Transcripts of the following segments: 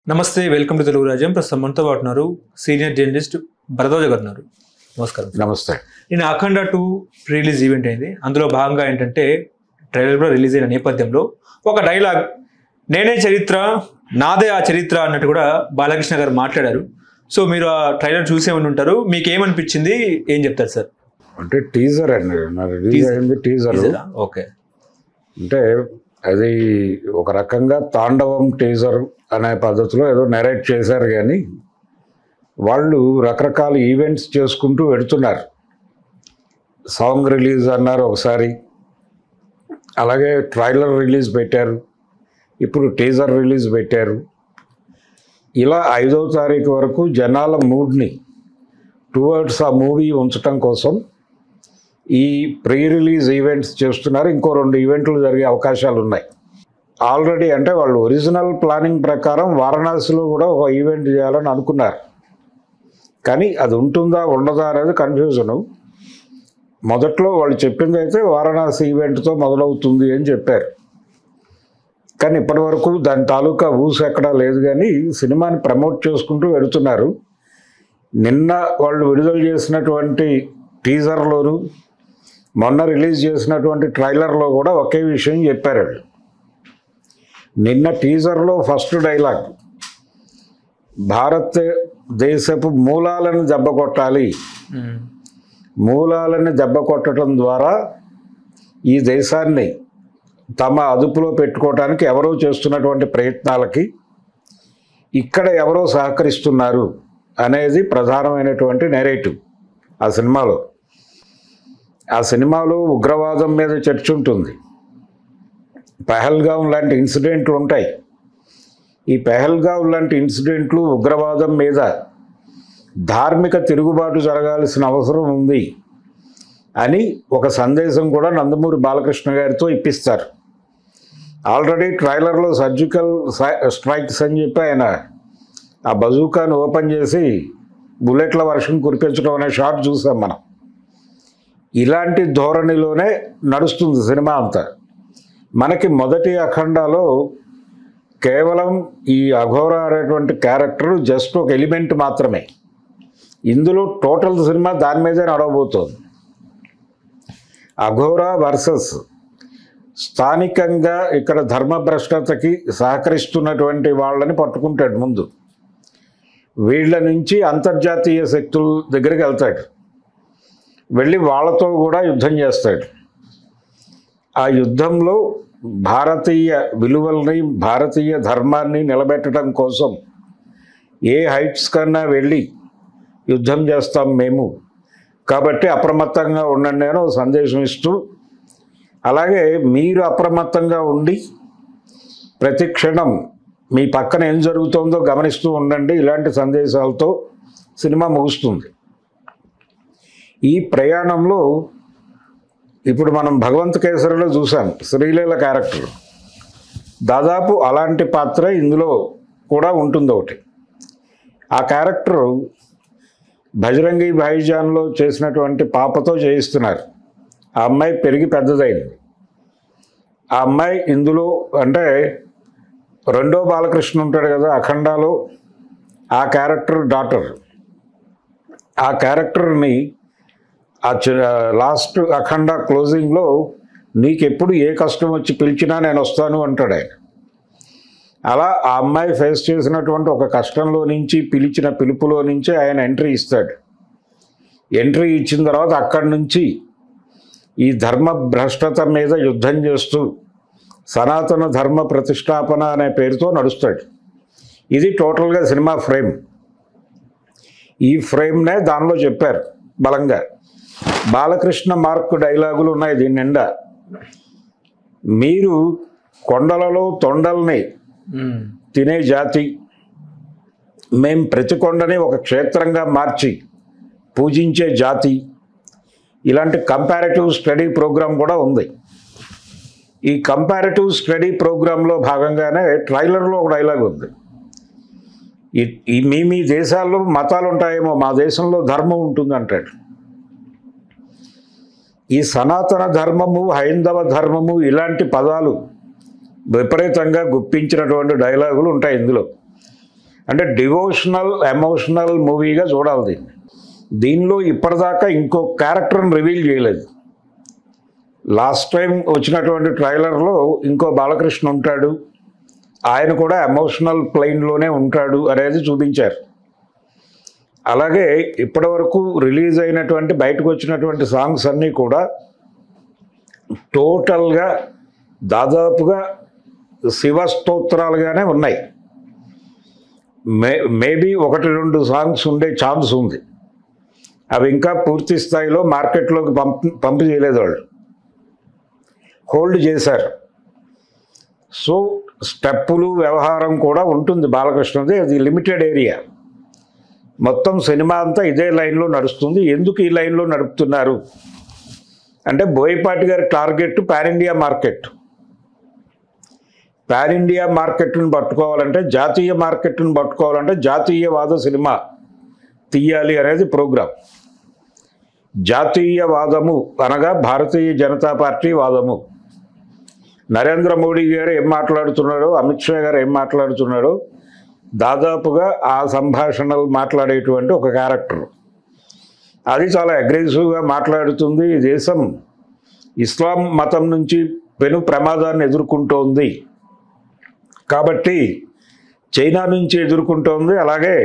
నమస్తే, welcome to Telugu రాజ్యం. ప్రస్తుతం మనతో పాటు ఉన్నారు సీనియర్ జర్నలిస్ట్ భరద్వాజ గారు ఉన్నారు. నమస్కారం. నమస్తే. నేను అఖండ 2 రిలీజ్ ఈవెంట్ అయింది. అందులో భాగంగా ఏంటంటే ట్రైలర్ కూడా రిలీజ్ అయిన నేపథ్యంలో ఒక డైలాగ్, నేనే చరిత్ర, నాదే ఆ చరిత్ర అన్నట్టు కూడా బాలకృష్ణ గారు మాట్లాడారు. సో మీరు ఆ ట్రైలర్ చూసే ఉండి ఉంటారు, మీకు ఏమనిపించింది, ఏం చెప్తారు సార్? అంటే టీజర్ అండి, రిలీజ్ అయింది టీజర్. ఓకే, అంటే అది ఒక రకంగా తాండవం టీజర్ అనే పద్ధతిలో ఏదో నెరేట్ చేశారు, కానీ వాళ్ళు రకరకాల ఈవెంట్స్ చేసుకుంటూ పెడుతున్నారు. సాంగ్ రిలీజ్ అన్నారు ఒకసారి, అలాగే ట్రైలర్ రిలీజ్ పెట్టారు, ఇప్పుడు టీజర్ రిలీజ్ పెట్టారు. ఇలా 5వ తారీఖు వరకు జనాల మూడ్ని టువర్డ్స్ ఆ మూవీ ఉంచటం కోసం ఈ ప్రీ రిలీజ్ ఈవెంట్స్ చేస్తున్నారు. ఇంకో 2 ఈవెంట్లు జరిగే అవకాశాలు ఉన్నాయి ఆల్రెడీ. అంటే వాళ్ళు ఒరిజినల్ ప్లానింగ్ ప్రకారం వారణాసిలో కూడా ఒక ఈవెంట్ చేయాలని అనుకున్నారు, కానీ అది ఉంటుందా ఉండదా అనేది కన్ఫ్యూజను. మొదట్లో వాళ్ళు చెప్పింది అయితే వారణాసి ఈవెంట్తో మొదలవుతుంది అని చెప్పారు, కానీ ఇప్పటి వరకు దాని తాలూకా ఊసు ఎక్కడా లేదు. కానీ సినిమాని ప్రమోట్ చేసుకుంటూ వెళుతున్నారు. నిన్న వాళ్ళు విడుదల చేసినటువంటి టీజర్లోను మొన్న రిలీజ్ చేసినటువంటి ట్రైలర్లో కూడా ఒకే విషయం చెప్పారు. నిన్న టీజర్లో ఫస్ట్ డైలాగ్, భారతదేశపు మూలాలను దెబ్బ కొట్టాలి, మూలాలను దెబ్బ కొట్టడం ద్వారా ఈ దేశాన్ని తమ అదుపులో పెట్టుకోవడానికి ఎవరో చేస్తున్నటువంటి ప్రయత్నాలకి ఇక్కడ ఎవరో సహకరిస్తున్నారు అనేది ప్రధానమైనటువంటి నెరేటివ్ ఆ సినిమాలో. ఆ సినిమాలో ఉగ్రవాదం మీద చర్చ ఉంటుంది, పెహల్గాం లాంటి ఇన్సిడెంట్లు ఉంటాయి. ఈ పెహల్గాం లాంటి ఇన్సిడెంట్లు ఉగ్రవాదం మీద ధార్మిక తిరుగుబాటు జరగాల్సిన అవసరం ఉంది అని ఒక సందేశం కూడా నందమూరి బాలకృష్ణ గారితో ఇప్పిస్తారు. ఆల్రెడీ ట్రైలర్లో సర్జికల్ స్ట్రైక్స్ అని చెప్పి ఆయన ఆ బజూకాను ఓపెన్ చేసి బుల్లెట్ల వర్షం కురిపించడం అనే షాట్ చూసాం మనం. ఇలాంటి ధోరణిలోనే నడుస్తుంది సినిమా అంతా. మనకి మొదటి అఖండాలో కేవలం ఈ అఘోరా అనేటువంటి క్యారెక్టర్ జస్ట్ ఒక ఎలిమెంట్ మాత్రమే. ఇందులో టోటల్ సినిమా దాని మీదే నడవబోతోంది. అఘోరా వర్సెస్ స్థానికంగా ఇక్కడ ధర్మభ్రష్టతకి సహకరిస్తున్నటువంటి వాళ్ళని పట్టుకుంటాడు ముందు. వీళ్ళ నుంచి అంతర్జాతీయ శక్తుల దగ్గరికి వెళ్తాడు, వెళ్ళి వాళ్ళతో కూడా యుద్ధం చేస్తాడు. ఆ యుద్ధంలో భారతీయ విలువల్ని, భారతీయ ధర్మాన్ని నిలబెట్టడం కోసం ఏ హైట్స్ కన్నా వెళ్ళి యుద్ధం చేస్తాం మేము, కాబట్టి అప్రమత్తంగా ఉండండి అని ఒక సందేశం ఇస్తూ, అలాగే మీరు అప్రమత్తంగా ఉండి ప్రతి క్షణం మీ పక్కన ఏం జరుగుతుందో గమనిస్తూ ఉండండి, ఇలాంటి సందేశాలతో సినిమా ముగుస్తుంది. ఈ ప్రయాణంలో ఇప్పుడు మనం భగవంత్ కేసరిలో చూసాం శ్రీలీల క్యారెక్టర్, దాదాపు అలాంటి పాత్ర ఇందులో కూడా ఉంటుంది ఒకటి. ఆ క్యారెక్టర్ బజరంగి భాయిజాన్లో చేసినటువంటి పాపతో చేయిస్తున్నారు. ఆ అమ్మాయి పెరిగి పెద్దదైంది. ఆ అమ్మాయి ఇందులో అంటే రెండో బాలకృష్ణ ఉంటాడు కదా అఖండాలో, ఆ క్యారెక్టర్ డాటర్. ఆ క్యారెక్టర్ని ఆ లాస్ట్ అఖండ క్లోజింగ్లో నీకెప్పుడు ఏ కష్టం వచ్చి పిలిచినా నేను వస్తాను అంటాడు ఆయన. అలా ఆ అమ్మాయి ఫేస్ చేసినటువంటి ఒక కష్టంలో నుంచి, పిలిచిన పిలుపులో నుంచి ఆయన ఎంట్రీ ఇస్తాడు. ఎంట్రీ ఇచ్చిన తర్వాత అక్కడి నుంచి ఈ ధర్మ భ్రష్టత మీద యుద్ధం చేస్తూ సనాతన ధర్మ ప్రతిష్టాపన అనే పేరుతో నడుస్తాడు. ఇది టోటల్గా సినిమా ఫ్రేమ్. ఈ ఫ్రేమ్నే దానిలో చెప్పారు బలంగా. బాలకృష్ణ మార్క్ డైలాగులు ఉన్నాయి దీని నిండా. మీరు కొండలలో తొండల్ని తినే జాతి, మేం ప్రతి కొండని ఒక క్షేత్రంగా మార్చి పూజించే జాతి. ఇలాంటి కంపారిటివ్ స్టడీ ప్రోగ్రాం కూడా ఉంది. ఈ కంపారిటివ్ స్టడీ ప్రోగ్రాంలో భాగంగానే ట్రైలర్లో ఒక డైలాగ్ ఉంది, మీ దేశాల్లో మతాలు ఉంటాయేమో, మా దేశంలో ధర్మం ఉంటుంది అంటాడు. ఈ సనాతన ధర్మము, హైందవ ధర్మము ఇలాంటి పదాలు విపరీతంగా గుప్పించినటువంటి డైలాగులు ఉంటాయి ఇందులో. అంటే డివోషనల్ ఎమోషనల్ మూవీగా చూడాలి దీన్ని. దీనిలో ఇప్పటిదాకా ఇంకో క్యారెక్టర్ని రివీల్ చేయలేదు. లాస్ట్ టైం వచ్చినటువంటి ట్రైలర్లో ఇంకో బాలకృష్ణ ఉంటాడు, ఆయన కూడా ఎమోషనల్ ప్లెయిన్లోనే ఉంటాడు అనేది చూపించారు. అలాగే ఇప్పటివరకు రిలీజ్ అయినటువంటి బయటకు వచ్చినటువంటి సాంగ్స్ అన్నీ కూడా టోటల్గా దాదాపుగా శివ స్తోత్రాలుగానే ఉన్నాయి. మేబీ 1-2 సాంగ్స్ ఉండే ఛాన్స్ ఉంది. అవి ఇంకా పూర్తి స్థాయిలో మార్కెట్లోకి పంపు చేయలేదు, వాళ్ళు హోల్డ్ చేశారు. సో స్టెప్పులు వ్యవహారం కూడా ఉంటుంది బాలకృష్ణది. అది లిమిటెడ్ ఏరియా. మొత్తం సినిమా అంతా ఇదే లైన్లో నడుస్తుంది. ఎందుకు ఈ లైన్లో నడుపుతున్నారు అంటే బోయపాటి గారి target pan India market. Pan India మార్కెట్ను పట్టుకోవాలంటే, జాతీయ మార్కెట్ను పట్టుకోవాలంటే జాతీయవాద సినిమా తీయాలి అనేది ప్రోగ్రాం. జాతీయవాదము అనగా భారతీయ జనతా పార్టీ వాదము. నరేంద్ర మోడీ గారు ఏం మాట్లాడుతున్నాడో, అమిత్ షా గారు ఏం మాట్లాడుతున్నాడో దాదాపుగా ఆ సంభాషణలు మాట్లాడేటువంటి ఒక క్యారెక్టర్. అది చాలా అగ్రెసివ్గా మాట్లాడుతుంది. ఈ దేశం ఇస్లాం మతం నుంచి పెను ప్రమాదాన్ని ఎదుర్కొంటోంది కాబట్టి చైనా నుంచి ఎదుర్కొంటోంది, అలాగే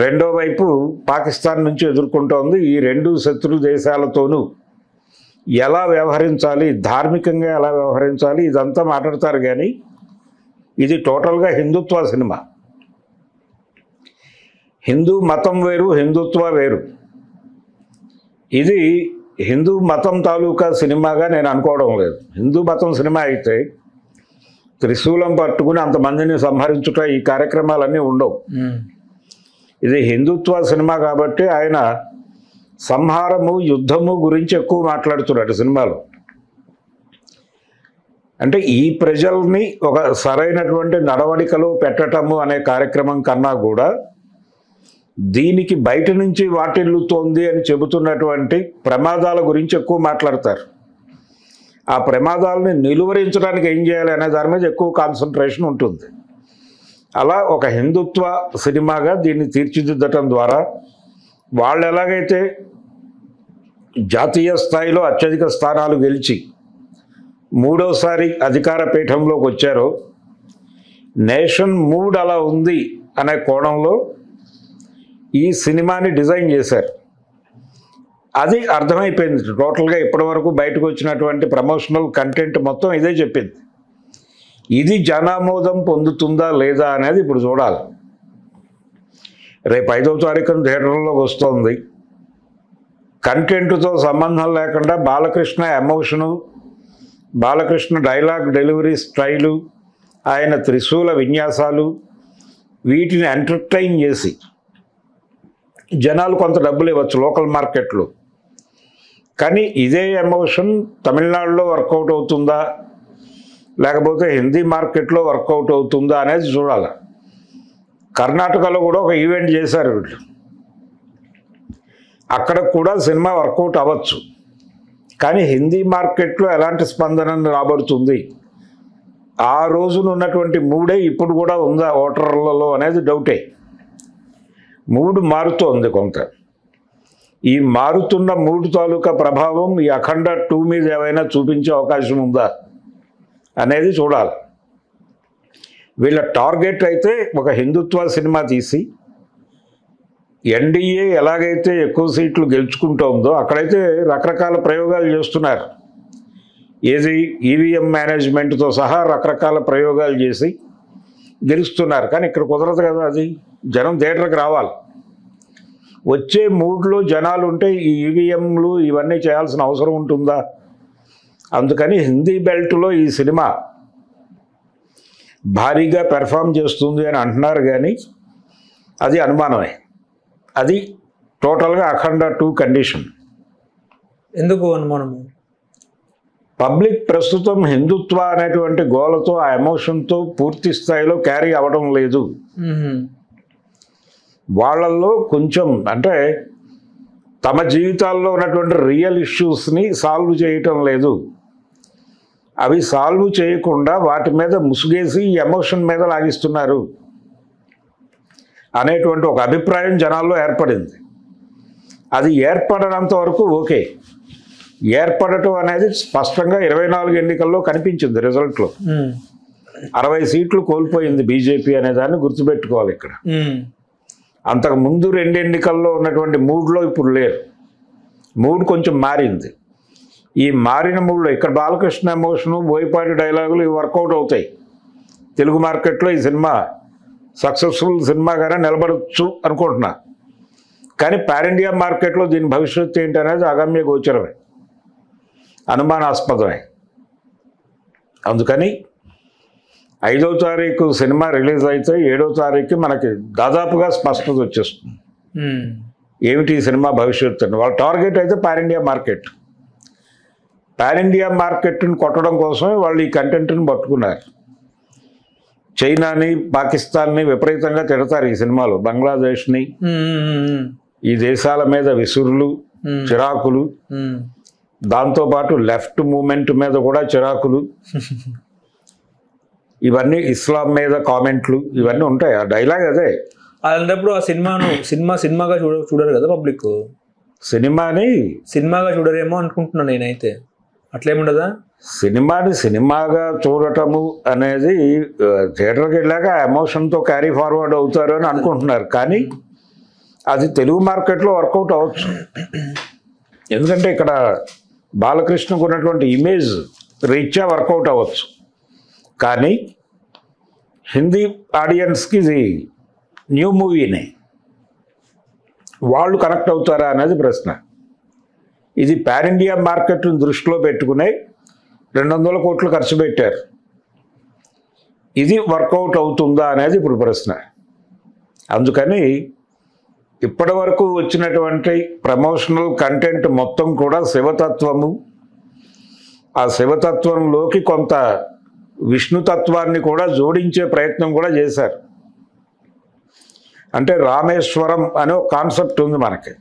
రెండో వైపు పాకిస్తాన్ నుంచి ఎదుర్కొంటోంది. ఈ 2 శత్రు దేశాలతోనూ ఎలా వ్యవహరించాలి, ధార్మికంగా ఎలా వ్యవహరించాలి, ఇదంతా మాట్లాడతారు. కానీ ఇది టోటల్గా హిందుత్వ సినిమా. హిందూ మతం వేరు, హిందుత్వ వేరు. ఇది హిందూ మతం తాలూకా సినిమాగా నేను అనుకోవడం లేదు. హిందూ మతం సినిమా అయితే త్రిశూలం పట్టుకుని అంతమందిని సంహరించుట ఈ కార్యక్రమాలన్నీ ఉండవు. ఇది హిందుత్వ సినిమా కాబట్టి ఆయన సంహారము, యుద్ధము గురించి ఎక్కువ మాట్లాడుతున్నాడు సినిమాలో. అంటే ఈ ప్రజల్ని ఒక సరైనటువంటి నడవడికలో పెట్టటము అనే కార్యక్రమం కన్నా కూడా దీనికి బయట నుంచి వాటిల్లుతోంది అని చెబుతున్నటువంటి ప్రమాదాల గురించి ఎక్కువ మాట్లాడతారు. ఆ ప్రమాదాలని నిలువరించడానికి ఏం చేయాలి అనే దాని మీద ఎక్కువ కాన్సన్ట్రేషన్ ఉంటుంది. అలా ఒక హిందుత్వ సినిమాగా దీన్ని తీర్చిదిద్దటం ద్వారా వాళ్ళు ఎలాగైతే జాతీయ స్థాయిలో అత్యధిక స్థానాలు గెలిచి 3వసారి అధికార పీఠంలోకి వచ్చారో, నేషన్ మూడ్ అలా ఉంది అనే కోణంలో ఈ సినిమాని డిజైన్ చేశారు. అది అర్థమైపోయింది టోటల్గా. ఇప్పటివరకు బయటకు వచ్చినటువంటి ప్రమోషనల్ కంటెంట్ మొత్తం ఇదే చెప్పింది. ఇది జనామోదం పొందుతుందా లేదా అనేది ఇప్పుడు చూడాలి. రేపు 5వ తారీఖున థియేటర్లోకి వస్తుంది. కంటెంట్తో సంబంధం లేకుండా Balakrishna emotion, Balakrishna dialogue delivery style, ఆయన త్రిశూల విన్యాసాలు, వీటిని ఎంటర్టైన్ చేసి జనాలు కొంత డబ్బులు ఇవ్వచ్చు లోకల్ మార్కెట్లో. కానీ ఇదే ఎమోషన్ తమిళనాడులో వర్కౌట్ అవుతుందా, లేకపోతే హిందీ మార్కెట్లో వర్కౌట్ అవుతుందా అనేది చూడాలి. కర్ణాటకలో కూడా ఒక ఈవెంట్ చేశారు వీళ్ళు. అక్కడ కూడా సినిమా వర్కౌట్ అవ్వచ్చు. కానీ హిందీ మార్కెట్లో ఎలాంటి స్పందన రాబడుతుంది, ఆ రోజున ఉన్నటువంటి మూడే ఇప్పుడు కూడా ఉందా ఓటర్లలో అనేది డౌటే. మూడు మారుతోంది కొంత. ఈ మారుతున్న మూడు తాలూకా ప్రభావం ఈ అఖండ 2 మీద ఏమైనా చూపించే అవకాశం ఉందా అనేది చూడాలి. వీళ్ళ టార్గెట్ అయితే ఒక హిందుత్వ సినిమా తీసి ఎన్డీఏ ఎలాగైతే ఎక్కువ సీట్లు గెలుచుకుంటోందో అక్కడైతే రకరకాల ప్రయోగాలు చేస్తున్నారు. ఏది ఈవీఎం మేనేజ్మెంట్తో సహా రకరకాల ప్రయోగాలు చేసి గెలుస్తున్నారు. కానీ ఇక్కడ కుదరదు కదా. అది జనం థియేటర్కి రావాలి. వచ్చే మూడ్లో జనాలు ఉంటే ఈ ఈవీఎంలు ఇవన్నీ చేయాల్సిన అవసరం ఉంటుందా? అందుకని హిందీ బెల్ట్లో ఈ సినిమా భారీగా పెర్ఫామ్ చేస్తుంది అని అంటున్నారు. కానీ అది అనుమానమే. అది టోటల్గా అఖండ 2 కండిషన్. ఎందుకు అనుమానము? పబ్లిక్ ప్రస్తుతం హిందుత్వ అనేటువంటి గోలతో, ఆ ఎమోషన్తో పూర్తి స్థాయిలో క్యారీ అవ్వడం లేదు. వాళ్ళల్లో కొంచెం అంటే తమ జీవితాల్లో ఉన్నటువంటి రియల్ ఇష్యూస్ని సాల్వ్ చేయటం లేదు. అవి సాల్వ్ చేయకుండా వాటి మీద ముసుగేసి ఎమోషన్ మీద లాగిస్తున్నారు. అనేటువంటి ఒక అభిప్రాయం జనాల్లో ఏర్పడింది. అది ఏర్పడనంత వరకు ఓకే. ఏర్పడటం అనేది స్పష్టంగా 24 ఎన్నికల్లో కనిపించింది రిజల్ట్లో. 60 సీట్లు కోల్పోయింది బీజేపీ అనే దాన్ని గుర్తుపెట్టుకోవాలి ఇక్కడ. అంతకు ముందు 2 ఎన్నికల్లో ఉన్నటువంటి మూడ్లో ఇప్పుడు లేరు. మూడ్ కొంచెం మారింది. ఈ మారిన మూడ్లో ఇక్కడ బాలకృష్ణ ఎమోషను, బోయపాటి డైలాగులు ఇవి వర్కౌట్ అవుతాయి. తెలుగు మార్కెట్లో ఈ సినిమా సక్సెస్ఫుల్ సినిమాగానే నిలబడచ్చు అనుకుంటున్నా. కానీ పాన్ ఇండియా మార్కెట్లో దీని భవిష్యత్తు ఏంటి అనేది అగమ్య గోచరమే, అనుమానాస్పదమే. అందుకని 5వ తారీఖు సినిమా రిలీజ్ అయితే 7వ తారీఖుకి మనకి దాదాపుగా స్పష్టత వచ్చేస్తుంది ఏమిటి ఈ సినిమా భవిష్యత్తు అని. వాళ్ళ టార్గెట్ అయితే pan India market. Pan India మార్కెట్ని కొట్టడం కోసమే వాళ్ళు ఈ కంటెంట్ని పట్టుకున్నారు. చైనాని, పాకిస్తాన్ని విపరీతంగా తిడతారు ఈ సినిమాలో, బంగ్లాదేశ్ని, ఈ దేశాల మీద విసురులు, చిరాకులు, దాంతోపాటు లెఫ్ట్ మూమెంట్ మీద కూడా చిరాకులు, ఇవన్నీ ఇస్లాం మీద కామెంట్లు ఇవన్నీ ఉంటాయి. ఆ డైలాగ్ అదే. అలాంటప్పుడు ఆ సినిమాగా చూడరు కదా పబ్లిక్. సినిమాగా చూడరేమో అనుకుంటున్నాను నేనైతే. అట్లేముండదా? సినిమాగా చూడటము అనేది థియేటర్కి వెళ్ళాక ఎమోషన్తో క్యారీ ఫార్వర్డ్ అవుతారు అని అనుకుంటున్నారు. కానీ అది తెలుగు మార్కెట్లో వర్కౌట్ అవ్వచ్చు. ఎందుకంటే ఇక్కడ బాలకృష్ణకు ఉన్నటువంటి ఇమేజ్ రీత్యా వర్కౌట్ అవ్వచ్చు. కానీ హిందీ ఆడియన్స్కి ఇది న్యూ మూవీనే, వాళ్ళు కనెక్ట్ అవుతారా అనేది ప్రశ్న. ఇది పాన్ ఇండియా మార్కెట్ను దృష్టిలో పెట్టుకునే 200 కోట్లు ఖర్చు పెట్టారు. ఇది వర్కౌట్ అవుతుందా అనేది ఇప్పుడు ప్రశ్న. అందుకని ఇప్పటి వరకు వచ్చినటువంటి ప్రమోషనల్ కంటెంట్ మొత్తం కూడా శివతత్వము, ఆ శివతత్వంలోకి కొంత విష్ణుతత్వాన్ని కూడా జోడించే ప్రయత్నం కూడా చేశారు. అంటే రామేశ్వరం అనే ఒక కాన్సెప్ట్ ఉంది మనకి.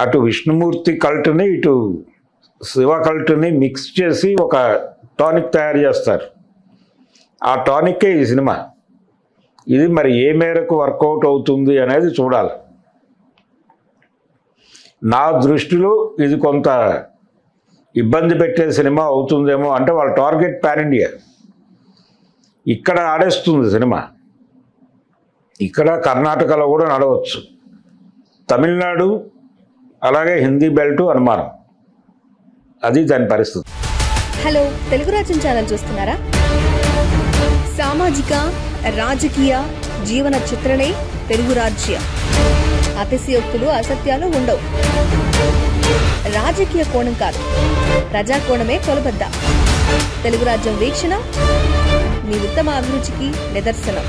అటు విష్ణుమూర్తి కల్ట్ని ఇటు శివ కల్ట్ని మిక్స్ చేసి ఒక టానిక్ తయారు చేస్తారు. ఆ టానిక్కే ఈ సినిమా. ఇది మరి ఏ మేరకు వర్కౌట్ అవుతుంది అనేది చూడాలి. నా దృష్టిలో ఇది కొంత ఇబ్బంది పెట్టే సినిమా అవుతుందేమో. అంటే వాళ్ళ టార్గెట్ పాన్ ఇండియా. ఇక్కడ ఆడేస్తుంది సినిమా, ఇక్కడ కర్ణాటకలో కూడా నడవచ్చు, తమిళనాడు అలాగే హిందీ బెల్ట్ అనుమానం. అది దాని పరిస్థితి. హలో, తెలుగు రాజ్యం ఛానల్ చూస్తున్నారా? సామాజిక, రాజకీయ, జీవన చిత్రణే తెలుగు రాజ్యం. అతిశయోక్తులు, అసత్యాలు ఉండవు. రాజకీయ కోణం కాదు, ప్రజా కోణమే కొలబద్ద. తెలుగు రాజ్యం వీక్షణ మీ ఉత్తమ అభిరుచికి నిదర్శనం.